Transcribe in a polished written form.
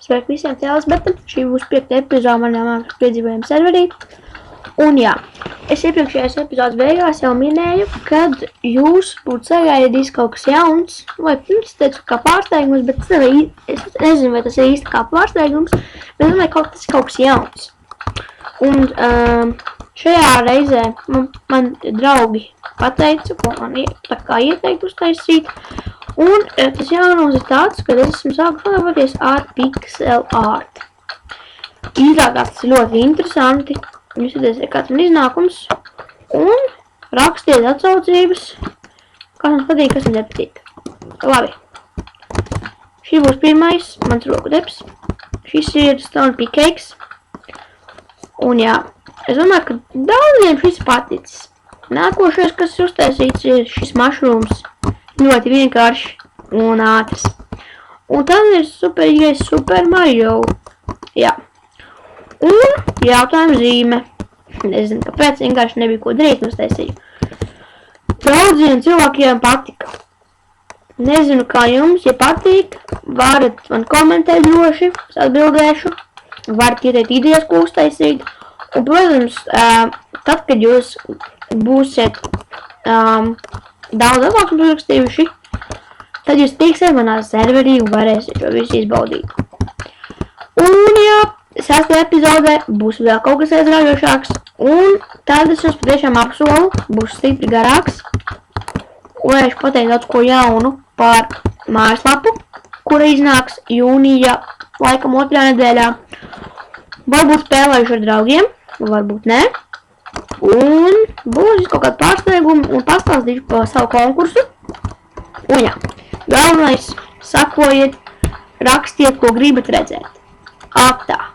Sveiki visiem tēlas, bet šī būs 5. epizode manā mākslas piedzīvojuma serverī. Un jā, es iepriekšējās epizodes beigās jau minēju, kad jūs būtu sagaidījis kaut kas jauns, vai es teicu kā pārsteigums, bet es nezinu, vai tas ir īsti kā pārsteigums, bet domāju, tas ir kaut kas jauns. Un šajā reizē man draugi pateica, ko man tā kā ieteikt uztaisīt. Un tas jaunums ir tāds, ka es esmu sāku sadarboties ar pixel art. Izrādās tas ir ļoti interesanti. Jūs redzēsiet, kāds man iznākums. Un rakstiet atsaucības, kas man patīk, kas man nepatīk. Labi. Šī būs pirmais, mans roku debs. Šis ir Stone Pickaxe. Un jā, es domāju, ka daudziem šis paticis. Nākošais, kas uztaisīts, ir šis mushrooms. Ļoti vienkārši un ātrs. Un tad ir superīgais Super Mario. Jā. Un jautājuma zīme. Nezinu, kāpēc, vienkārši nebija ko darīt, uztaisīju. Daudziem cilvēkiem patika. Nezinu, kā jums, ja patīk, varat man komentēt droši, es atbildēšu. Varat ieteikt idejas, ko uztaisīt. Un, protams, tad, kad jūs būsiet daudz labāks uzrakstījuši, tad jūs tiksiet manā serverī un varēsiet šo visu izbaudīt. Un jā, 6. epizodē būs vēl kaut kas aizraujošāks, un tad es jums patiešām apsolu, būs stipri garāks. Varēšu pateikt daudz ko jaunu par mājaslapu, kura iznāks jūnija laikam 2. nedēļā. Varbūt spēlējuši ar draugiem, varbūt nē. Un būs kaut kādi pārsteigumi un pastāstīšu par savu konkursu. Un jā, galvenais, sakojiet, rakstiet, ko gribat redzēt. Atā!